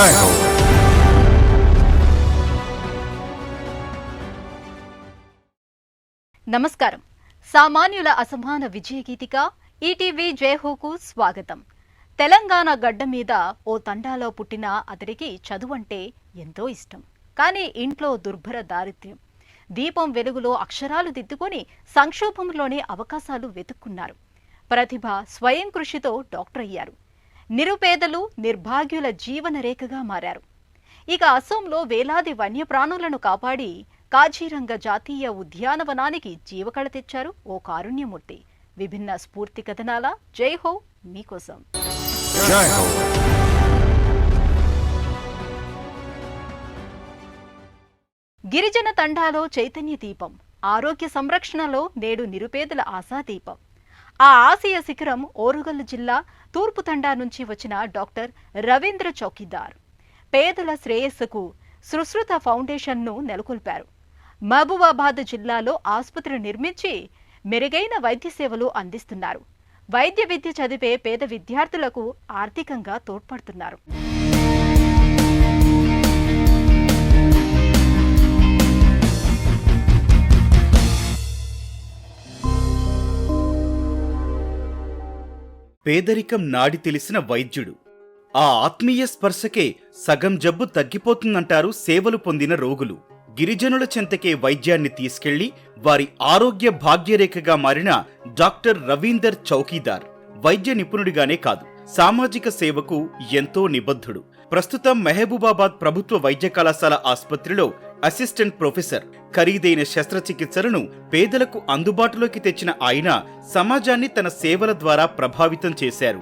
జై హో. నమస్కారం. సామాన్యుల అసమాన విజయగీతిక ఈటీవీ జయహోకు స్వాగతం. తెలంగాణ గడ్డ మీద ఓ తండాలో పుట్టిన అతడికి చదువంటే ఎంతో ఇష్టం. కానీ ఇంట్లో దుర్భర దారిద్ర్యం. దీపం వెలుగులో అక్షరాలు దిద్దుకొని సంక్షోభంలోనే అవకాశాలు వెతుక్కున్నారు. ప్రతిభ స్వయం కృషితో డాక్టర్ అయ్యారు. నిరుపేదలు నిర్భాగ్యుల జీవన రేఖగా మారారు. ఇక అసోంలో వేలాది వన్యప్రాణులను కాపాడి కాజీరంగ జాతీయ ఉద్యానవనానికి జీవకళ తెచ్చారు ఓ కారుణ్యమూర్తి. విభిన్న స్ఫూర్తి కథనాల జై హో మీకోసం. జై హో. గిరిజన తండాలో చైతన్య దీపం, ఆరోగ్య సంరక్షణలో నేడు నిరుపేదల ఆశాదీపం. ఆ ఆశయ శిఖరం ఓరుగల్లు జిల్లా తూర్పు తండా నుంచి వచ్చిన డాక్టర్ రవీంద్ర చౌకీదార్. పేదల శ్రేయస్సుకు సుశ్రుత ఫౌండేషన్ను నెలకొల్పారు. మహబూబాబాద్ జిల్లాలో ఆసుపత్రి నిర్మించి మెరుగైన వైద్య సేవలు అందిస్తున్నారు. వైద్య విద్య చదివే పేద విద్యార్థులకు ఆర్థికంగా తోడ్పడుతున్నారు. పేదరికం నాడి తెలిసిన వైద్యుడు. ఆ ఆత్మీయ స్పర్శకే సగం జబ్బు తగ్గిపోతుందంటారు సేవలు పొందిన రోగులు. గిరిజనుల చెంతకే వైద్యాన్ని తీసుకెళ్లి వారి ఆరోగ్య భాగ్యరేఖగా మారిన డాక్టర్ రవీందర్ చౌకీదార్ వైద్య నిపుణుడిగానే కాదు, సామాజిక సేవకు ఎంతో నిబద్ధుడు. ప్రస్తుతం మహబూబాబాద్ ప్రభుత్వ వైద్య కళాశాల ఆసుపత్రిలో అసిస్టెంట్ ప్రొఫెసర్. ఖరీదైన శస్త్రచికిత్సలను పేదలకు అందుబాటులోకి తెచ్చిన ఆయన సమాజాన్ని తన సేవల ద్వారా ప్రభావితం చేశారు.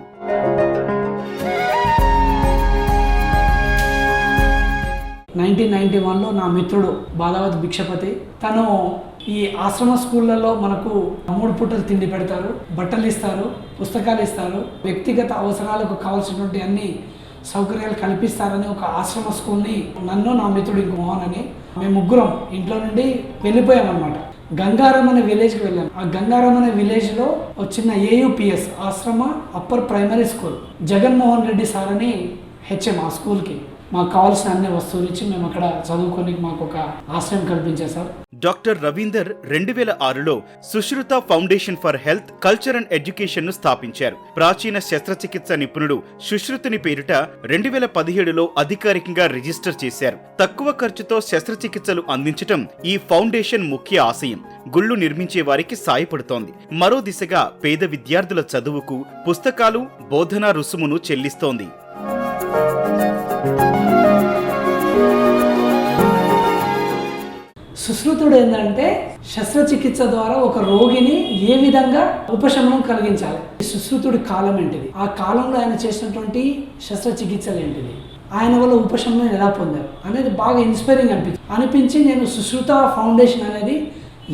లో నా మిత్రుడు బాలావత్ భిక్షపతి, తను ఈ ఆశ్రమ స్కూళ్ళలో మనకు 3 పూటలు తిండి పెడతారు, బట్టలు ఇస్తారు, పుస్తకాలు ఇస్తారు, వ్యక్తిగత అవసరాలకు కావాల్సినటువంటి అన్ని సౌకర్యాలు కల్పిస్తారని ఒక ఆశ్రమ స్కూల్ని నన్ను, నా మిత్రుడు ఇంకో మోహన్ అని మేము ముగ్గురం ఇంట్లో నుండి వెళ్ళిపోయామన్నమాట. గంగారం అనే విలేజ్కి వెళ్ళాము. ఆ గంగారం అనే విలేజ్లో ఒక చిన్న AUPS ఆశ్రమ upper primary school, Jaganmohan Reddy sir అని HM ఆ స్కూల్కి మాకు కావాల్సిన అన్ని వస్తువులు ఇచ్చి మేము అక్కడ చదువుకొని మాకు ఒక ఆశ్రయం కల్పించారు సార్. డాక్టర్ రవీందర్ 2006లో Sushruta foundation for health, culture and education ను స్థాపించారు. ప్రాచీన శస్త్రచికిత్స నిపుణుడు సుశ్రుతుని పేరిట 2017లో అధికారికంగా రిజిస్టర్ చేశారు. తక్కువ ఖర్చుతో శస్త్రచికిత్సలు అందించటం ఈ ఫౌండేషన్ ముఖ్య ఆశయం. గుళ్లు నిర్మించే వారికి సాయపడుతోంది. మరో దిశగా పేద విద్యార్థుల చదువుకు పుస్తకాలు, బోధనా రుసుమును చెల్లిస్తోంది. సుశ్రుతుడు ఏంటంటే శస్త్రచికిత్స ద్వారా ఒక రోగిని ఏ విధంగా ఉపశమనం కలిగించాలి. సుశ్రుతుడి కాలం ఏంటిది, ఆ కాలంలో ఆయన చేసినటువంటి శస్త్రచికిత్సలు ఏంటిది, ఆయన వల్ల ఉపశమనం ఎలా పొందారు అనేది బాగా ఇన్స్పైరింగ్ అనిపించి నేను సుశ్రుత ఫౌండేషన్ అనేది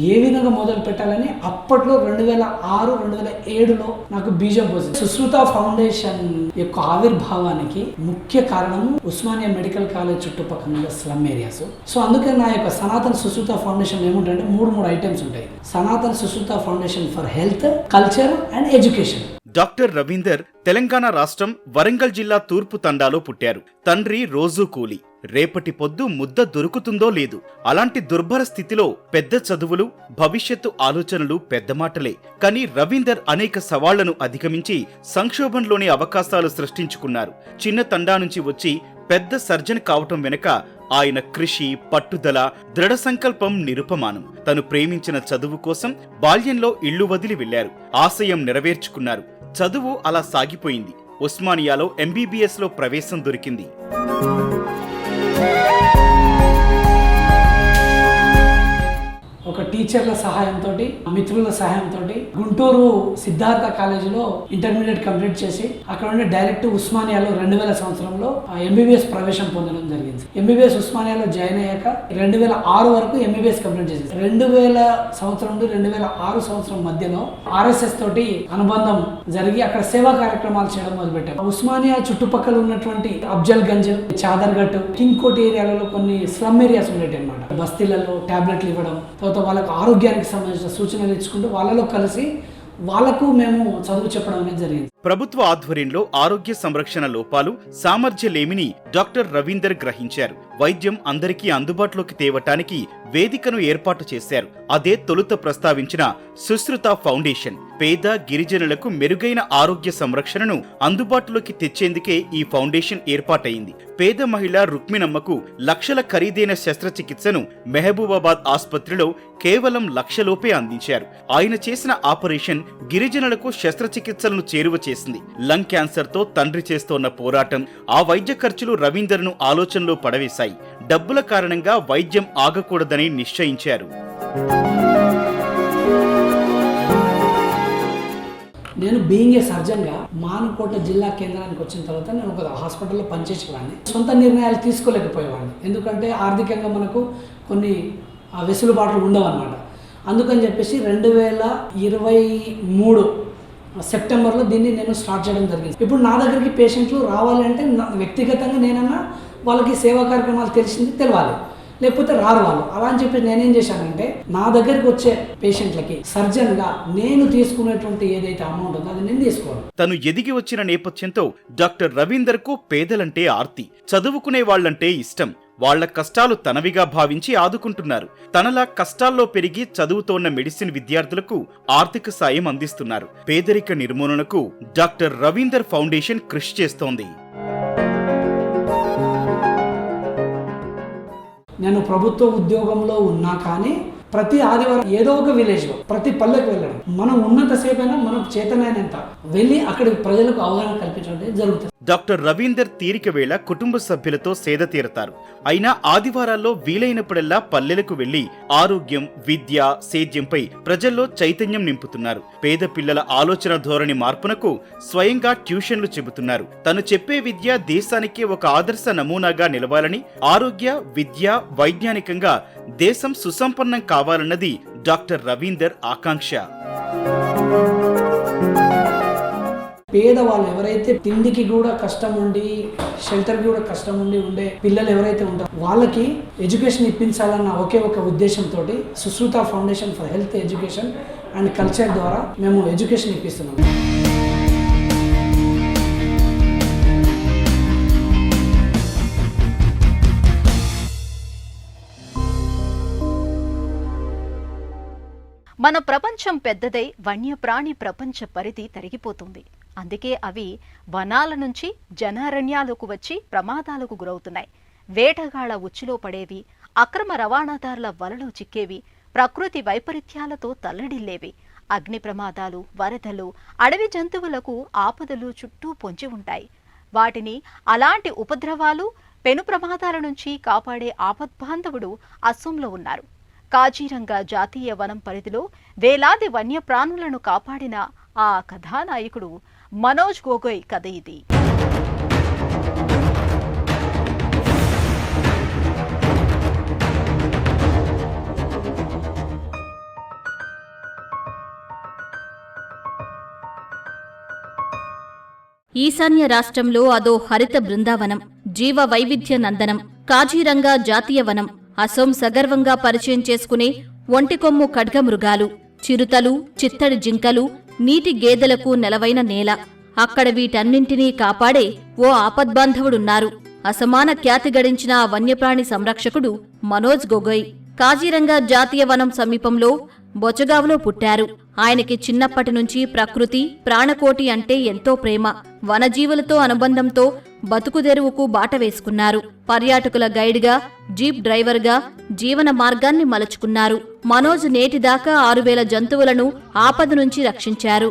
ఏ విధంగా మొదలు పెట్టాలని అప్పట్లో 2006-2007లో నాకు బీజం పోసింది. సుశ్రుత ఫౌండేషన్ యొక్క ఆవిర్భావానికి ముఖ్య కారణం ఉస్మానియా మెడికల్ కాలేజ్ చుట్టుపక్కల స్లమ్ ఏరియాస్. సో అందుకే నా యొక్క సనాతన సుశ్రుత ఫౌండేషన్ ఏముంటాయంటే 3 ఐటమ్స్ ఉంటాయి. సనాతన Sushruta foundation for health, culture and education. Doctor Ravinder Telangana రాష్ట్రం వరంగల్ జిల్లా తూర్పు తండాలో పుట్టారు. తండ్రి రోజూ కూలి, రేపటి పొద్దు ముద్ద దొరుకుతుందో లేదు. అలాంటి దుర్భర స్థితిలో పెద్ద చదువులు, భవిష్యత్తు ఆలోచనలు పెద్ద మాటలే. కానీ రవీందర్ అనేక సవాళ్లను అధిగమించి సంక్షోభంలోని అవకాశాలు సృష్టించుకున్నారు. చిన్న తండా నుంచి వచ్చి పెద్ద సర్జన్ కావటం వెనుక ఆయన కృషి, పట్టుదల, దృఢ సంకల్పం నిరుపమానం. తను ప్రేమించిన చదువు కోసం బాల్యంలో ఇళ్లు వదిలి వెళ్లారు. ఆశయం నెరవేర్చుకున్నారు. చదువు అలా సాగిపోయింది. ఉస్మానియాలో MBBS లో ప్రవేశం దొరికింది. ఒక టీచర్ల సహాయంతో, మిత్రుల సహాయంతో గుంటూరు సిద్ధార్థ కాలేజీలో ఇంటర్మీడియట్ కంప్లీట్ చేసి అక్కడ నుండి డైరెక్ట్ ఉస్మానియాలో 2000 సంవత్సరంలో MBBS ప్రవేశం పొందడం జరిగింది. MBBS ఉస్మానియాలో జాయిన్ అయ్యాక 2006 వరకు MBBS కంప్లీట్ చేసి 2000 సంవత్సరం నుండి 2006 సంవత్సరం మధ్యలో RSS తోటి అనుబంధం జరిగి అక్కడ సేవా కార్యక్రమాలు చేయడం మొదలుపెట్టారు. ఉస్మానియా చుట్టుపక్కల ఉన్నటువంటి అఫ్జల్ గంజ్, చాదర్ఘట్, కింగ్ కోట్ ఏరియాలలో కొన్ని స్లమ్ ఏరియాస్ ఉండేవి అన్నమాట. బస్తీలలో టాబ్లెట్లు ఇవ్వడం, వాళ్ళకు ఆరోగ్యానికి సంబంధించిన సూచనలు ఇచ్చుకుంటూ వాళ్ళలో కలిసి వాళ్ళకు మేము చదువు చెప్పడం అనేది జరిగింది. ప్రభుత్వ ఆధ్వర్యంలో ఆరోగ్య సంరక్షణ లోపాలు, సామర్థ్యలేమిని డాక్టర్ రవీందర్ గ్రహించారు. వైద్యం అందరికీ అందుబాటులోకి తేవటానికి వేదికను ఏర్పాటు చేశారు. అదే తొలుత ప్రస్తావించిన సుశ్రుత ఫౌండేషన్. పేద గిరిజనులకు మెరుగైన ఆరోగ్య సంరక్షణను అందుబాటులోకి తెచ్చేందుకే ఈ ఫౌండేషన్ ఏర్పాటైంది. పేద మహిళ రుక్మిణమ్మకు లక్షల ఖరీదైన శస్త్రచికిత్సను మెహబూబాబాద్ ఆసుపత్రిలో కేవలం లక్షలోపే అందించారు. ఆయన చేసిన ఆపరేషన్ గిరిజనులకు శస్త్రచికిత్సలను చేరువ చేసింది. లంగ్ క్యాన్సర్ తో తండ్రి చేస్తోన్న పోరాటం, ఆ వైద్య ఖర్చులు రవీందర్ను ఆలోచనలో పడవేశాయి. డబ్బుల కారణంగా వైద్యం ఆగకూడదని నిశ్చయించారు. నేను బీయింగ్ ఏ సర్జన్గా మానుకోట జిల్లా కేంద్రానికి వచ్చిన తర్వాత నేను ఒక హాస్పిటల్లో పనిచేసేవాడిని. సొంత నిర్ణయాలు తీసుకోలేకపోయేవాడిని, ఎందుకంటే ఆర్థికంగా మనకు కొన్ని వెసులుబాట్లు ఉండవన్నమాట. అందుకని చెప్పేసి 2023 సెప్టెంబర్లో దీన్ని నేను స్టార్ట్ చేయడం జరిగింది. ఇప్పుడు నా దగ్గరికి పేషెంట్లు రావాలి అంటే వ్యక్తిగతంగా నేనన్నా వాళ్ళకి సేవా కార్యక్రమాలు తెలియాలి, లేకపోతే రారు వాళ్ళు. అలా అని చెప్పి నేనేం చేశానంటే నా దగ్గరికి వచ్చే పేషెంట్లకి సర్జన్గా నేను తీసుకునేటువంటి ఏదైతే అమౌంట్ ఉందో అది నేను తీసుకోవాలి. తను ఎదిగి వచ్చిన నేపథ్యంతో డాక్టర్ రవీందర్ కు పేదలంటే ఆర్తి, చదువుకునే వాళ్లంటే ఇష్టం. వాళ్ల కష్టాలు తనవిగా భావించి ఆదుకుంటున్నారు. తనలా కష్టాల్లో పెరిగి చదువుతోన్న మెడిసిన్ విద్యార్థులకు ఆర్థిక సాయం అందిస్తున్నారు. పేదరిక నిర్మూలనకు డాక్టర్ రవీందర్ ఫౌండేషన్ కృషి చేస్తోంది. నేను ప్రభుత్వ ఉద్యోగంలో ఉన్నా కానీ ప్రతి ఆదివారం ఏదో ఒక విలేజ్లో ప్రతి పల్లెకు వెళ్ళడం, మనం ఉన్నంతసేపైనా మనం చేతనైనంత వెళ్ళి అక్కడి ప్రజలకు అవగాహన కల్పించడం జరుగుతుంది. డాక్టర్ రవీందర్ తీరిక వేళ కుటుంబ సభ్యులతో సేద తీరతారు. అయినా ఆదివారాల్లో వీలైనప్పుడల్లా పల్లెలకు వెళ్లి ఆరోగ్యం, విద్య, సేద్యంపై ప్రజల్లో చైతన్యం నింపుతున్నారు. పేద పిల్లల ఆలోచన ధోరణి మార్పునకు స్వయంగా ట్యూషన్లు చెబుతున్నారు. తను చెప్పే విద్య దేశానికే ఒక ఆదర్శ నమూనాగా నిలవాలని, ఆరోగ్య, విద్య, వైజ్ఞానికంగా దేశం సుసంపన్నం కావాలన్నది డాక్టర్ రవీందర్ ఆకాంక్ష. పేదవాళ్ళు ఎవరైతే తిండికి కూడా కష్టం ఉండి, షెల్టర్కి కూడా కష్టం ఉండే పిల్లలు ఎవరైతే ఉంటారో వాళ్ళకి ఎడ్యుకేషన్ ఇప్పించాలన్న ఒకే ఒక ఉద్దేశంతో Sushruta foundation for health, education and culture ద్వారా మేము ఎడ్యుకేషన్ ఇప్పిస్తున్నాము. మన ప్రపంచం పెద్దదై వన్యప్రాణి ప్రపంచ పరిధి తరిగిపోతుంది. అందుకే అవి వనాల నుంచి జనారణ్యాలకు వచ్చి ప్రమాదాలకు గురవుతున్నాయి. వేటగాళ్ల ఉచ్చులో పడేవి, అక్రమ రవాణాదారుల వలలో చిక్కేవి, ప్రకృతి వైపరీత్యాలతో తల్లడిల్లేవి. అగ్ని ప్రమాదాలు, వరదలు, అడవి జంతువులకు ఆపదలు చుట్టూ పొంచి ఉంటాయి. వాటిని అలాంటి ఉపద్రవాలు, పెను ప్రమాదాల నుంచి కాపాడే ఆపద్బాంధవుడు అస్సోంలో ఉన్నారు. కాజీరంగా జాతీయ వనం పరిధిలో వేలాది వన్యప్రాణులను కాపాడిన ఆ కథానాయకుడు మనోజ్ గొగోయ్ కథ ఇది. ఈశాన్య రాష్ట్రంలో అదో హరిత బృందావనం, జీవ వైవిధ్య నందనం, కాజీరంగా జాతీయ వనం. అసోం సగర్వంగా పరిచయం చేసుకునే ఒంటికొమ్ము ఖడ్గమృగాలు, చిరుతలు, చిత్తడి జింకలు, నీటి గేదెలకు నెలవైన నేల. అక్కడ వీటన్నింటినీ కాపాడే ఓ ఆపద్బాంధవుడున్నారు. అసమాన ఖ్యాతి గడించిన ఆ వన్యప్రాణి సంరక్షకుడు మనోజ్ గొగోయ్. కాజీరంగా జాతీయ వనం సమీపంలో బొచగావ్లో పుట్టారు. ఆయనకి చిన్నప్పటి నుంచి ప్రకృతి, ప్రాణకోటి అంటే ఎంతో ప్రేమ. వనజీవులతో అనుబంధంతో బతుకుదెరువుకు బాట వేసుకున్నారు. పర్యాటకుల గైడ్గా, జీప్ డ్రైవర్గా జీవన మార్గాన్ని మలుచుకున్నారు. మనోజ్ నేటిదాకా 6000 జంతువులను ఆపద నుంచి రక్షించారు.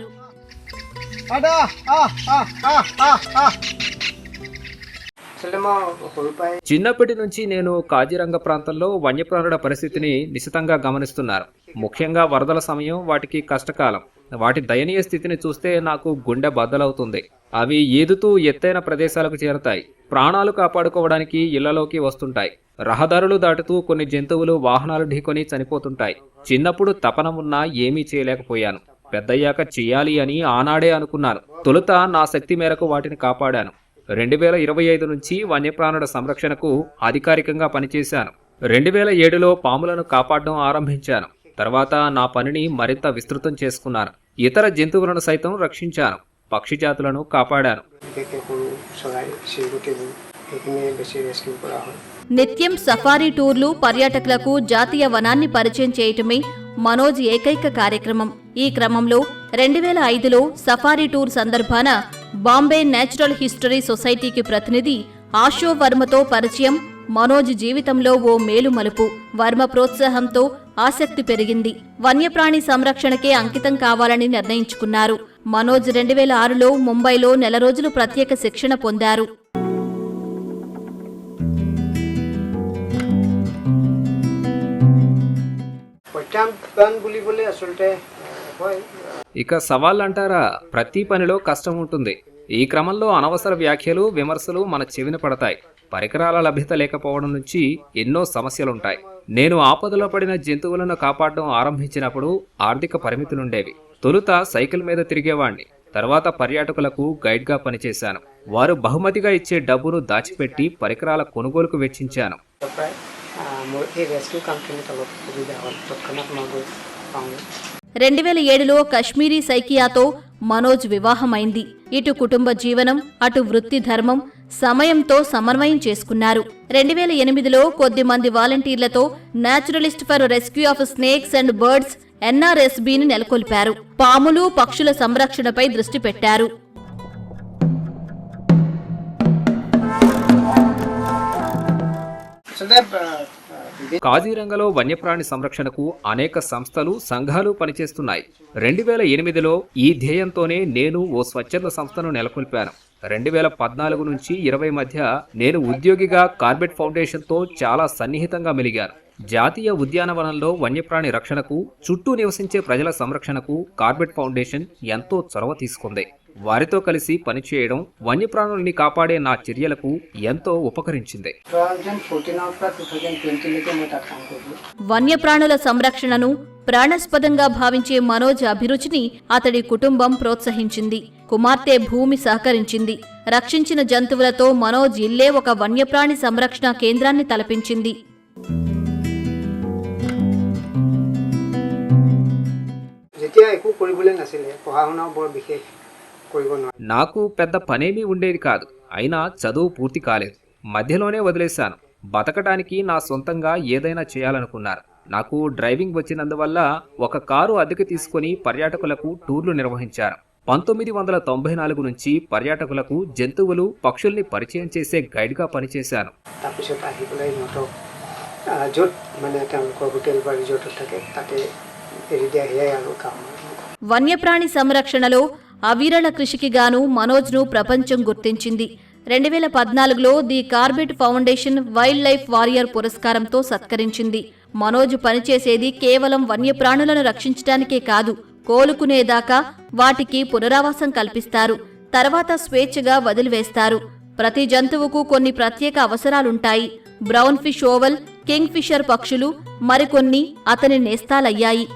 చిన్నప్పటి నుంచి నేను కాజీరంగ ప్రాంతంలో వన్యప్రాణుల పరిస్థితిని నిశితంగా గమనిస్తున్నాను. ముఖ్యంగా వరదల సమయం, వాటికి కష్టకాలం. వాటి దయనీయ స్థితిని చూస్తే నాకు గుండె బద్దలవుతుంది. అవి ఈదుతూ ఎత్తైన ప్రదేశాలకు చేరతాయి. ప్రాణాలు కాపాడుకోవడానికి ఇళ్లలోకి వస్తుంటాయి. రహదారులు దాటుతూ కొన్ని జంతువులు వాహనాలు ఢీకొని చనిపోతుంటాయి. చిన్నప్పుడు తపన ఉన్నా ఏమీ చేయలేకపోయాను. పెద్దయ్యాక చెయ్యాలి అని ఆనాడే అనుకున్నాను. తొలుత నా శక్తి మేరకు వాటిని కాపాడాను. 2025 నుంచి వన్యప్రాణుల సంరక్షణకు అధికారికంగా పనిచేశాను. 2007లో పాములను కాపాడడం ఆరంభించాను. తర్వాత నా పనిని మరింత విస్తృతం చేసుకున్నాను. ఇతర జంతువులను సైతం రక్షించాను. పక్షి జాతులను కాపాడాను. నిత్యం సఫారీ టూర్లు పర్యాటకులకు జాతీయ వనాన్ని పరిచయం చేయటమే మనోజ్ ఏకైక కార్యక్రమం. ఈ క్రమంలో 2005లో సఫారీ టూర్ సందర్భాన బాంబే నేచురల్ హిస్టరీ సొసైటీకి ప్రతినిధి ఆశో వర్మతో పరిచయం మనోజ్ జీవితంలో ఓ మేలుమలుపు. వర్మ ప్రోత్సాహంతో ఆసక్తి పెరిగింది. వన్యప్రాణి సంరక్షణకే అంకితం కావాలని నిర్ణయించుకున్నారు. మనోజ్ 2006లో ముంబైలో నెల రోజులు ప్రత్యేక శిక్షణ పొందారు. ఇక సవాళ్ళంటారా, ప్రతి పనిలో కష్టం ఉంటుంది. ఈ క్రమంలో అనవసర వ్యాఖ్యలు, విమర్శలు మన చెవిన పడతాయి. పరికరాల లభ్యత లేకపోవడం నుంచి ఎన్నో సమస్యలుంటాయి. నేను ఆపదలో పడిన జంతువులను కాపాడడం ఆరంభించినప్పుడు ఆర్థిక పరిమితులుండేవి. తొలుత సైకిల్ మీద తిరిగేవాణ్ణి. తర్వాత పర్యాటకులకు గైడ్గా పనిచేశాను. వారు బహుమతిగా ఇచ్చే డబ్బును దాచిపెట్టి పరికరాల కొనుగోలుకు వెచ్చించాను. 2007లో కశ్మీరీ సైకియాతో మనోజ్ వివాహమైంది. ఇటు కుటుంబ జీవనం, అటు వృత్తి ధర్మం సమయంతో సమన్వయం చేసుకున్నారు. 2008లో కొద్దిమంది వాలంటీర్లతో naturalist for rescue of snakes and birds NRSBని నెలకొల్పారు. పాములు, పక్షుల సంరక్షణపై దృష్టి పెట్టారు. కాజీరంగలో వన్యప్రాణి సంరక్షణకు అనేక సంస్థలు, సంఘాలు పనిచేస్తున్నాయి. 2008లో ఈ ధ్యేయంతోనే నేను ఓ స్వచ్ఛంద సంస్థను నెలకొల్పాను. 2014 నుంచి 20 మధ్య నేను ఉద్యోగిగా కార్బెట్ ఫౌండేషన్తో చాలా సన్నిహితంగా మెలిగాను. జాతీయ ఉద్యానవనంలో వన్యప్రాణి రక్షణకు, చుట్టూ నివసించే ప్రజల సంరక్షణకు కార్బెట్ ఫౌండేషన్ ఎంతో చొరవ తీసుకుంది. వారితో కలిసి పనిచేయడం వన్యప్రాణుల్ని కాపాడే నా చర్యలకు ఎంతో ఉపకరించింది. వన్యప్రాణుల సంరక్షణను ప్రాణాస్పదంగా భావించే మనోజ్ అభిరుచిని అతడి కుటుంబం ప్రోత్సహించింది. కుమార్తె భూమి సహకరించింది. రక్షించిన జంతువులతో మనోజ్ ఇల్లే ఒక వన్యప్రాణి సంరక్షణ కేంద్రాన్ని తలపించింది. నాకు పెద్ద పనేమీ ఉండేది కాదు. అయినా చదువు పూర్తి కాలేదు. మధ్యలోనే వదిలేశాను. బతకడానికి నా సొంతంగా ఏదైనా చేయాలనుకున్నారు. నాకు డ్రైవింగ్ వచ్చినందువల్ల ఒక కారు అద్దెకు తీసుకుని పర్యాటకులకు టూర్లు నిర్వహించాను. 1994 నుంచి పర్యాటకులకు జంతువులు, పక్షుల్ని పరిచయం చేసే గైడ్గా పనిచేశాను. వన్యప్రాణి సంరక్షణలో అవిరళ కృషికి గాను మనోజ్ను ప్రపంచం గుర్తించింది. 2014లో the Corbett foundation wildlife warrior పురస్కారంతో సత్కరించింది. మనోజ్ పనిచేసేది కేవలం వన్యప్రాణులను రక్షించడానికే కాదు, కోలుకునేదాకా వాటికి పునరావాసం కల్పిస్తారు. తర్వాత స్వేచ్ఛగా వదిలివేస్తారు. ప్రతి జంతువుకు కొన్ని ప్రత్యేక అవసరాలుంటాయి. Brown fish owl, kingfisher పక్షులు మరికొన్ని అతని నేస్తాలయ్యాయి.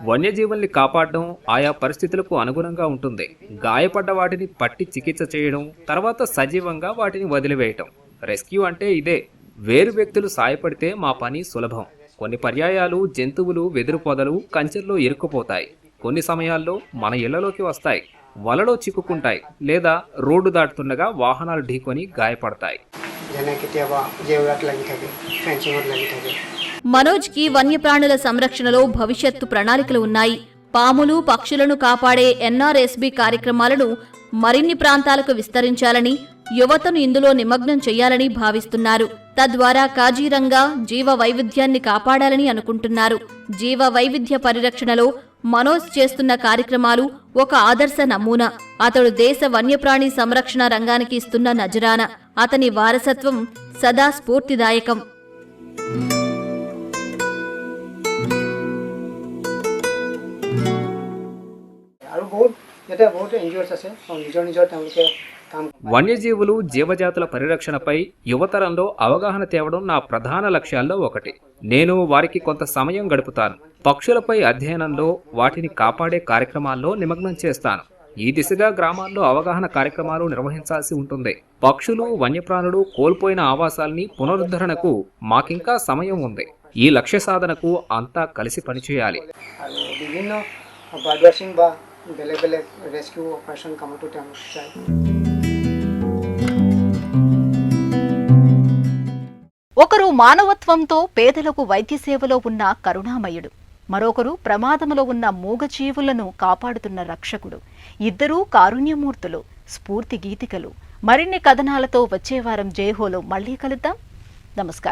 వన్యజీవుల్ని కాపాడడం ఆయా పరిస్థితులకు అనుగుణంగా ఉంటుంది. గాయపడ్డ వాటిని పట్టి చికిత్స చేయడం, తర్వాత సజీవంగా వాటిని వదిలివేయటం. రెస్క్యూ అంటే ఇదే. వేరు వ్యక్తులు సాయపడితే మా పని సులభం. కొన్ని పర్యాయాలు జంతువులు వెదురు పొదలు, కంచెల్లో ఇరుక్కుపోతాయి. కొన్ని సమయాల్లో మన ఇళ్లలోకి వస్తాయి, వలలో చిక్కుకుంటాయి, లేదా రోడ్డు దాటుతుండగా వాహనాలు ఢీకొని గాయపడతాయి. మనోజ్కి వన్యప్రాణుల సంరక్షణలో భవిష్యత్తు ప్రణాళికలు ఉన్నాయి. పాములు, పక్షులను కాపాడే NRSB కార్యక్రమాలను మరిన్ని ప్రాంతాలకు విస్తరించాలని, యువతను ఇందులో నిమగ్నం చేయాలని భావిస్తున్నారు. తద్వారా కాజీరంగా జీవ వైవిధ్యాన్ని కాపాడాలని అనుకుంటున్నారు. జీవ వైవిధ్య పరిరక్షణలో మనోజ్ చేస్తున్న కార్యక్రమాలు ఒక ఆదర్శ నమూనా. అతడు దేశ వన్యప్రాణి సంరక్షణ రంగానికి ఇస్తున్న నజరాన. అతని వారసత్వం సదా స్ఫూర్తిదాయకం. వన్యజీవులు, జీవజాతుల పరిరక్షణపై యువతరంలో అవగాహన తేవడం నా ప్రధాన లక్ష్యాల్లో ఒకటి. నేను వారికి కొంత సమయం గడుపుతాను. పక్షులపై అధ్యయనంలో, వాటిని కాపాడే కార్యక్రమాల్లో నిమగ్నం చేస్తాను. ఈ దిశగా గ్రామాల్లో అవగాహన కార్యక్రమాలు నిర్వహించాల్సి ఉంటుంది. పక్షులు, వన్యప్రాణులు కోల్పోయిన ఆవాసాల్ని పునరుద్ధరణకు మాకింకా సమయం ఉంది. ఈ లక్ష్య సాధనకు అంతా కలిసి పనిచేయాలి. বিভিন্ন বার্ড ওয়াচিং বা বেলেগ বেলেগ রেস্কিউ অপাৰেশ্যন কামতো তেওঁলোক যায়। ఒకరు మానవత్వంతో పేదలకు వైద్య సేవలో ఉన్న కరుణామయుడు, మరొకరు ప్రమాదంలో ఉన్న మూగజీవులను కాపాడుతున్న రక్షకుడు. ఇద్దరూ కారుణ్యమూర్తులు, స్ఫూర్తి గీతికలు. మరిన్ని కథనాలతో వచ్చే వారం జైహోలో మళ్లీ కలుద్దాం. నమస్కారం.